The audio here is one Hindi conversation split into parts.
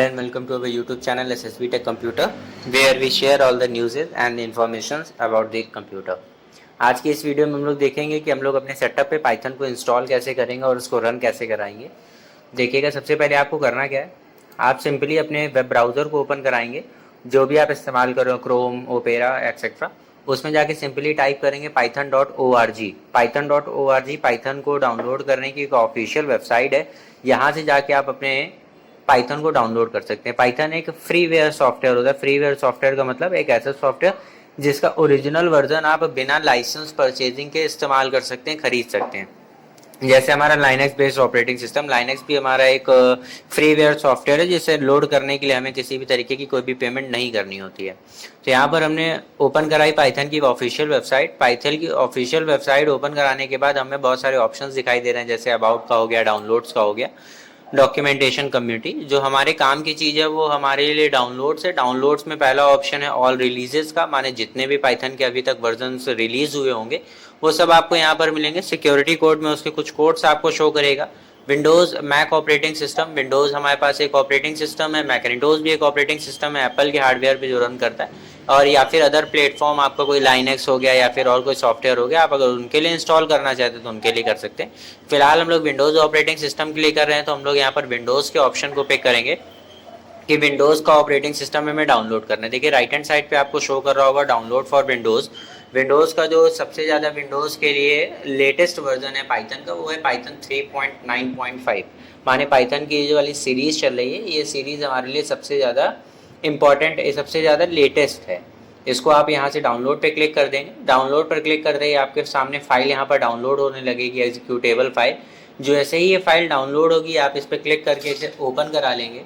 day and welcome to our YouTube channel SSB Tech Computer, where we share all the news and the informations about the computer. आज की इस वीडियो में हम लोग देखेंगे कि हम लोग अपने सेटअप पे पाइथन को इंस्टॉल कैसे करेंगे और उसको रन कैसे कराएंगे। देखिएगा, सबसे पहले आपको करना क्या है, आप सिंपली अपने वेब ब्राउज़र को ओपन कराएंगे, जो भी आप इस्तेमाल कर रहे हो, क्रोम, ओपेरा एक्सेट्रा, उसमें जाके सिंपली टाइप करेंगे python.org। python.org पाइथन को डाउनलोड करने की एक ऑफिशियल वेबसाइट है। यहाँ से जाके आप अपने पाइथन को डाउनलोड कर सकते हैं। पाइथन एक फ्रीवेयर सॉफ्टवेयर होता है। फ्रीवेयर सॉफ्टवेयर का मतलब एक ऐसा सॉफ्टवेयर जिसका ओरिजिनल वर्जन आप बिना लाइसेंस परचेजिंग के इस्तेमाल कर सकते हैं, खरीद सकते हैं। जैसे हमारा Linux based operating system, Linux भी हमारा एक फ्रीवेयर सॉफ्टवेयर है, जिसे लोड करने के लिए हमें किसी भी तरीके की कोई भी पेमेंट नहीं करनी होती है। तो यहाँ पर हमने ओपन कराई पाइथन की ऑफिशियल वेबसाइट। पाइथन की ऑफिशियल वेबसाइट ओपन कराने के बाद हमें बहुत सारे ऑप्शंस दिखाई दे रहे हैं, जैसे अबाउट का हो गया, डाउनलोड्स का हो गया, डॉक्यूमेंटेशन कम्युनिटी। जो हमारे काम की चीज़ है वो हमारे लिए डाउनलोड्स है। डाउनलोड्स में पहला ऑप्शन है ऑल रिलीजेस का, माने जितने भी पाइथन के अभी तक वर्जन्स रिलीज हुए होंगे वो सब आपको यहाँ पर मिलेंगे। सिक्योरिटी कोड में उसके कुछ कोड्स आपको शो करेगा। Windows Mac operating system, Windows हमारे पास एक ऑपरेटिंग सिस्टम है, मैकेनिटोज भी एक ऑपरेटिंग सिस्टम है एप्पल के हार्डवेयर पे जो रन करता है। और या फिर अदर प्लेटफॉर्म, आपका कोई लाइनक्स हो गया या फिर और कोई सॉफ्टवेयर हो गया, आप अगर उनके लिए इंस्टॉल करना चाहते हैं तो उनके लिए कर सकते हैं। फिलहाल हम लोग विंडोज़ ऑपरेटिंग सिस्टम के लिए कर रहे हैं, तो हम लोग यहाँ पर विंडोज़ के ऑप्शन को पिक करेंगे कि विंडोज़ का ऑपरेटिंग सिस्टम हमें डाउनलोड करना है। देखिए राइट हैंड साइड पे आपको शो कर रहा होगा डाउनलोड फॉर विंडोज़। विंडोज़ का जो सबसे ज़्यादा विंडोज़ के लिए लेटेस्ट वर्जन है पाइथन का, वो है पाइथन 3.9.5। माने पाइथन की जो वाली सीरीज़ चल रही है, ये सीरीज़ हमारे लिए सबसे ज़्यादा इम्पॉर्टेंट, सबसे ज़्यादा लेटेस्ट है। इसको आप यहाँ से डाउनलोड पे क्लिक कर देंगे। डाउनलोड पर क्लिक करते ही आपके सामने फाइल यहाँ पर डाउनलोड होने लगेगी, एग्जीक्यूटेबल फाइल। जो ऐसे ही ये फाइल डाउनलोड होगी, आप इस पर क्लिक करके इसे ओपन करा लेंगे।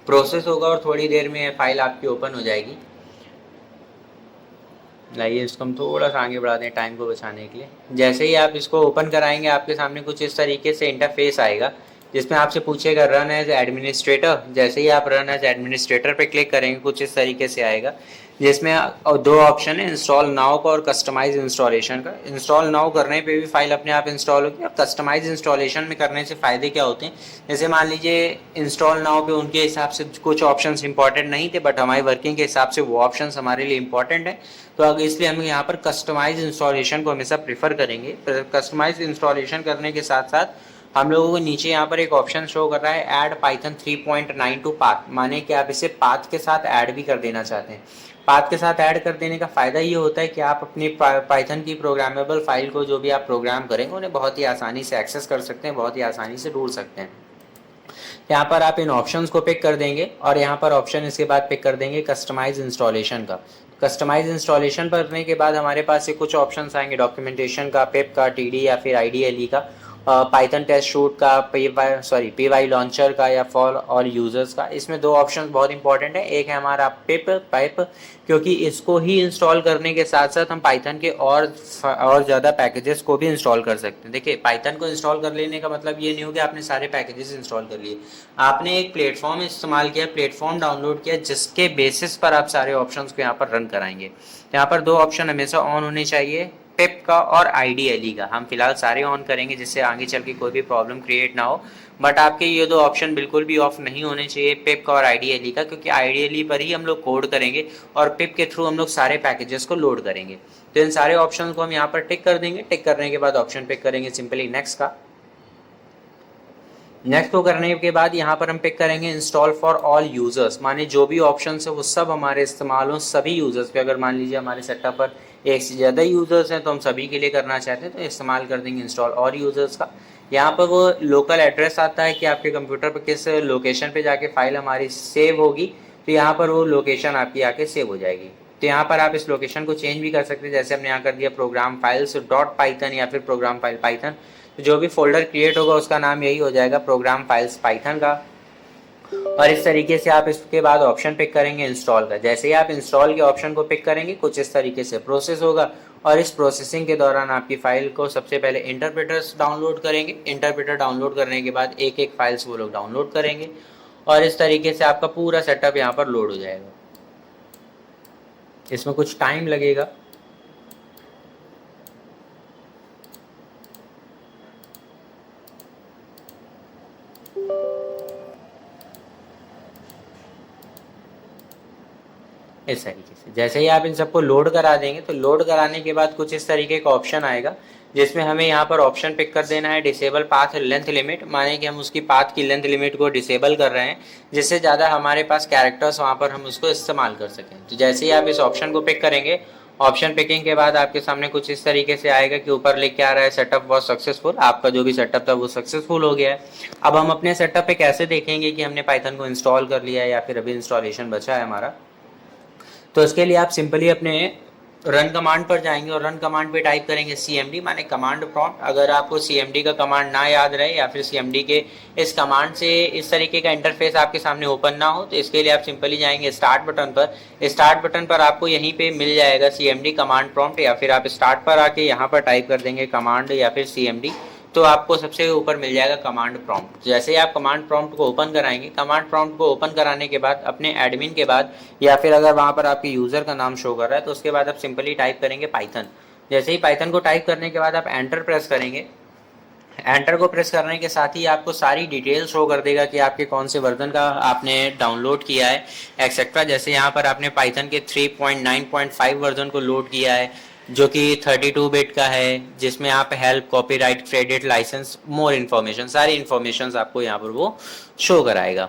प्रोसेस होगा और थोड़ी देर में फाइल आपकी ओपन हो जाएगी। लाइए इसको हम थोड़ा सा आगे बढ़ा दें टाइम को बचाने के लिए। जैसे ही आप इसको ओपन कराएंगे, आपके सामने कुछ इस तरीके से इंटरफेस आएगा, जिसमें आपसे पूछेगा रन एज एडमिनिस्ट्रेटर। जैसे ही आप रन एज एडमिनिस्ट्रेटर पे क्लिक करेंगे, कुछ इस तरीके से आएगा, जिसमें दो ऑप्शन है, इंस्टॉल नाउ का और कस्टमाइज इंस्टॉलेशन का। इंस्टॉल नाउ करने पे भी फाइल अपने आप इंस्टॉल होगी, और कस्टमाइज इंस्टॉलेशन में करने से फ़ायदे क्या होते हैं, जैसे मान लीजिए इंस्टॉल नाउ पे उनके हिसाब से कुछ ऑप्शंस इंपॉर्टेंट नहीं थे, बट हमारी वर्किंग के हिसाब से वो ऑप्शंस हमारे लिए इंपॉर्टेंट है। तो अगर इसलिए हम यहाँ पर कस्टमाइज इंस्टॉलेशन को हमेशा प्रीफर करेंगे। कस्टमाइज इंस्टॉलेशन करने के साथ साथ हम लोगों को नीचे यहाँ पर एक ऑप्शन शो कर रहा है ऐड पाइथन 3.9 टू पाथ, माने कि आप इसे पाथ के साथ ऐड भी कर देना चाहते हैं। पाथ के साथ ऐड कर देने का फ़ायदा ये होता है कि आप अपनी पाइथन की प्रोग्रामेबल फाइल को, जो भी आप प्रोग्राम करेंगे, उन्हें बहुत ही आसानी से एक्सेस कर सकते हैं, बहुत ही आसानी से ढूंढ सकते हैं। यहाँ पर आप इन ऑप्शंस को पिक कर देंगे और यहाँ पर ऑप्शन इसके बाद पिक कर देंगे कस्टमाइज इंस्टॉलेशन का। कस्टमाइज इंस्टॉलेशन करने के बाद हमारे पास से कुछ ऑप्शंस आएंगे, डॉक्यूमेंटेशन का, पिप का, टीडी या फिर आईडीएलई का, पाइथन टेस्ट शूट का, पीवाई लॉन्चर का, या फॉर ऑल यूजर्स का। इसमें दो ऑप्शंस बहुत इंपॉर्टेंट है। एक है हमारा पाइप, क्योंकि इसको ही इंस्टॉल करने के साथ साथ हम पाइथन के और ज़्यादा पैकेजेस को भी इंस्टॉल कर सकते हैं। देखिए पाइथन को इंस्टॉल कर लेने का मतलब ये नहीं हो कि आपने सारे पैकेजेस इंस्टॉल कर लिए। आपने एक प्लेटफॉर्म इस्तेमाल किया, प्लेटफॉर्म डाउनलोड किया, जिसके बेसिस पर आप सारे ऑप्शंस को यहाँ पर रन कराएंगे। यहाँ पर दो ऑप्शन हमेशा ऑन होने चाहिए, पिप का और आईडीएलई का। हम फिलहाल सारे ऑन करेंगे, जिससे आगे चल के कोई भी प्रॉब्लम क्रिएट ना हो। बट आपके ये दो ऑप्शन बिल्कुल भी ऑफ नहीं होने चाहिए, पिप का और आईडीएलई का, क्योंकि आईडीएलई पर ही हम लोग कोड करेंगे और पिप के थ्रू हम लोग सारे पैकेजेस को लोड करेंगे। तो इन सारे ऑप्शन को हम यहाँ पर टिक कर देंगे। टिक करने के बाद ऑप्शन पिक करेंगे सिंपली नेक्स्ट का। नेक्स्ट को करने के बाद यहाँ पर हम पिक करेंगे इंस्टॉल फॉर ऑल यूजर्स, माने जो भी ऑप्शन है वो सब हमारे इस्तेमाल हो सभी यूजर्स पे। अगर मान लीजिए हमारे सेटअप पर एक से ज़्यादा यूजर्स हैं तो हम सभी के लिए करना चाहते हैं, तो इस्तेमाल कर देंगे इंस्टॉल ऑल यूजर्स का। यहाँ पर वो लोकल एड्रेस आता है कि आपके कंप्यूटर पर किस लोकेशन पे जाके फाइल हमारी सेव होगी, तो यहाँ पर वो लोकेशन आपकी आके सेव हो जाएगी। तो यहाँ पर आप इस लोकेशन को चेंज भी कर सकते हैं, जैसे हमने यहाँ कर दिया प्रोग्राम फाइल्स डॉट पाइथन या फिर प्रोग्राम फाइल पाइथन। तो जो भी फोल्डर क्रिएट होगा उसका नाम यही हो जाएगा, प्रोग्राम फाइल्स पाइथन का। और इस तरीके से आप इसके बाद ऑप्शन पिक करेंगे इंस्टॉल का। जैसे ही आप इंस्टॉल के ऑप्शन को पिक करेंगे, कुछ इस तरीके से प्रोसेस होगा, और इस प्रोसेसिंग के दौरान आपकी फाइल को सबसे पहले इंटरप्रेटर्स डाउनलोड करेंगे। इंटरप्रेटर डाउनलोड करने के बाद एक एक फाइल्स वो लोग डाउनलोड करेंगे, और इस तरीके से आपका पूरा सेटअप यहाँ पर लोड हो जाएगा। इसमें कुछ टाइम लगेगा। इस तरीके से जैसे ही आप इन सबको लोड करा देंगे तो लोड कराने के बाद कुछ इस तरीके का ऑप्शन आएगा, जिसमें हमें यहाँ पर ऑप्शन पिक कर देना है डिसेबल पाथ लेंथ लिमिट, माने कि हम उसकी पाथ की लेंथ लिमिट को डिसेबल कर रहे हैं, जिससे ज़्यादा हमारे पास कैरेक्टर्स वहाँ पर हम उसको इस्तेमाल कर सकें। तो जैसे ही आप इस ऑप्शन को पिक करेंगे, ऑप्शन पिकिंग के बाद आपके सामने कुछ इस तरीके से आएगा कि ऊपर लिख के आ रहा है सेटअप वॉज सक्सेसफुल, आपका जो भी सेटअप था वो सक्सेसफुल हो गया है। अब हम अपने सेटअप पे कैसे देखेंगे कि हमने पाइथन को इंस्टॉल कर लिया है या फिर अभी इंस्टॉलेशन बचा है हमारा। तो इसके लिए आप सिंपली अपने रन कमांड पर जाएंगे और रन कमांड पे टाइप करेंगे cmd माने कमांड प्रॉम्प्ट। अगर आपको cmd का कमांड ना याद रहे या फिर cmd के इस कमांड से इस तरीके का इंटरफेस आपके सामने ओपन ना हो, तो इसके लिए आप सिंपली जाएंगे स्टार्ट बटन पर। स्टार्ट बटन पर आपको यहीं पे मिल जाएगा cmd कमांड प्रॉम्प्ट, या फिर आप स्टार्ट पर आके यहाँ पर टाइप कर देंगे कमांड या फिर cmd, तो आपको सबसे ऊपर मिल जाएगा कमांड प्रॉम्प्ट। जैसे ही आप कमांड प्रॉम्प्ट को ओपन कराएंगे, कमांड प्रॉम्प्ट को ओपन कराने के बाद अपने एडमिन के बाद या फिर अगर वहाँ पर आपके यूज़र का नाम शो कर रहा है तो उसके बाद आप सिंपली टाइप करेंगे पाइथन। जैसे ही पाइथन को टाइप करने के बाद आप एंटर प्रेस करेंगे, एंटर को प्रेस करने के साथ ही आपको सारी डिटेल शो कर देगा कि आपके कौन से वर्जन का आपने डाउनलोड किया है एक्सेट्रा। जैसे यहाँ पर आपने पाइथन के 3.9.5 वर्जन को लोड किया है, जो कि 32 बिट का है, जिसमें आप help, copyright, credit, licence, more information, सारी इन्फॉर्मेशन आपको यहाँ पर वो शो कराएगा।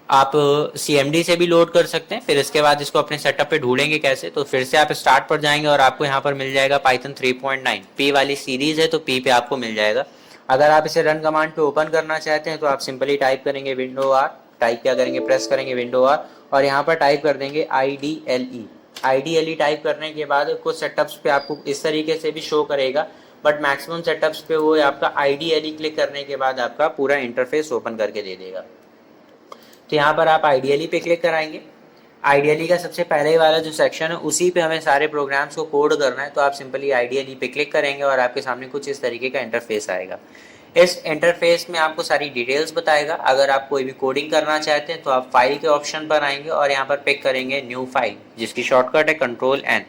आप CMD से भी लोड कर सकते हैं। फिर इसके बाद इसको अपने सेटअप पे ढूंढेंगे कैसे, तो फिर से आप स्टार्ट पर जाएंगे और आपको यहाँ पर मिल जाएगा पाइथन 3.9, P वाली सीरीज है तो P पे आपको मिल जाएगा। अगर आप इसे रन कमांड पे ओपन करना चाहते हैं तो आप सिंपली टाइप करेंगे विंडो आर, टाइप क्या करेंगे, प्रेस करेंगे विंडो आर और यहाँ पर टाइप कर देंगे IDLE टाइप करने के बाद कुछ सेटअप्स पे आपको इस तरीके से भी शो करेगा, बट मैक्सिमम सेटअप्स पे वो आपका IDLE क्लिक करने के बाद आपका पूरा इंटरफेस ओपन करके दे देगा। तो यहाँ पर आप IDLE पे क्लिक कराएंगे। IDLE का सबसे पहले वाला जो सेक्शन है उसी पे हमें सारे प्रोग्राम्स को कोड करना है, तो आप सिंपली IDLE पे क्लिक करेंगे और आपके सामने कुछ इस तरीके का इंटरफेस आएगा। इस इंटरफेस में आपको सारी डिटेल्स बताएगा। अगर आप कोई भी कोडिंग करना चाहते हैं तो आप फाइल के ऑप्शन पर आएंगे और यहाँ पर पिक करेंगे न्यू फाइल, जिसकी शॉर्टकट है Ctrl+N।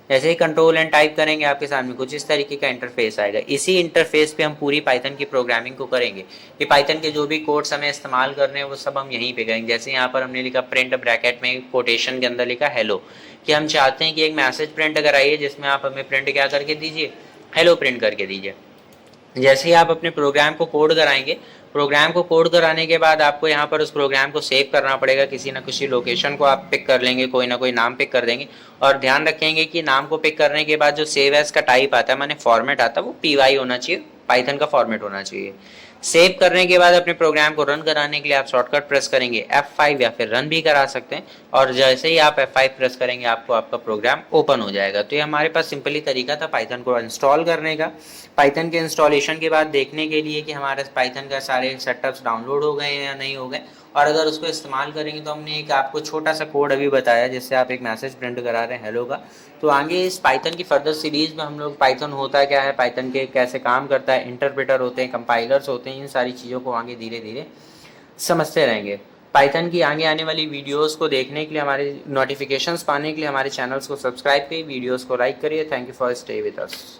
जैसे ही Ctrl+N टाइप करेंगे आपके सामने कुछ इस तरीके का इंटरफेस आएगा। इसी इंटरफेस पे हम पूरी पाइथन की प्रोग्रामिंग को करेंगे, कि पाइथन के जो भी कोड्स हमें इस्तेमाल करने हैं वो सब हम यहीं पे करेंगे। जैसे यहाँ पर हमने लिखा प्रिंट ब्रैकेट में कोटेशन के अंदर लिखा हेलो, कि हम चाहते हैं कि एक मैसेज प्रिंट कराइए जिसमें आप हमें प्रिंट क्या करके दीजिए, हेलो प्रिंट करके दीजिए। जैसे ही आप अपने प्रोग्राम को कोड कराएंगे, प्रोग्राम को कोड कराने के बाद आपको यहाँ पर उस प्रोग्राम को सेव करना पड़ेगा। किसी ना किसी लोकेशन को आप पिक कर लेंगे, कोई ना कोई नाम पिक कर देंगे और ध्यान रखेंगे कि नाम को पिक करने के बाद जो सेव एज का टाइप आता है, माने फॉर्मेट आता है, वो PY होना चाहिए, पाइथन का फॉर्मेट होना चाहिए। सेव करने के बाद अपने प्रोग्राम को रन कराने के लिए आप शॉर्टकट प्रेस करेंगे F5 या फिर रन भी करा सकते हैं, और जैसे ही आप F5 प्रेस करेंगे आपको आपका प्रोग्राम ओपन हो जाएगा। तो ये हमारे पास सिंपली तरीका था पाइथन को इंस्टॉल करने का। पाइथन के इंस्टॉलेशन के बाद देखने के लिए कि हमारे पाइथन का सारे सेटअप्स डाउनलोड हो गए हैं या नहीं हो गए, और अगर उसको इस्तेमाल करेंगे तो हमने एक आपको छोटा सा कोड अभी बताया जिससे आप एक मैसेज प्रिंट करा रहे हैं हेलो का। तो आगे इस पाइथन की फर्दर सीरीज में हम लोग पाइथन होता क्या है, पाइथन के कैसे काम करता है, इंटरप्रेटर होते हैं, कंपाइलर्स होते हैं, इन सारी चीज़ों को आगे धीरे धीरे समझते रहेंगे। पाइथन की आगे आने वाली वीडियोस को देखने के लिए, हमारे नोटिफिकेशंस पाने के लिए हमारे चैनल्स को सब्सक्राइब करिए, वीडियोस को लाइक करिए। Thank you for stay with us.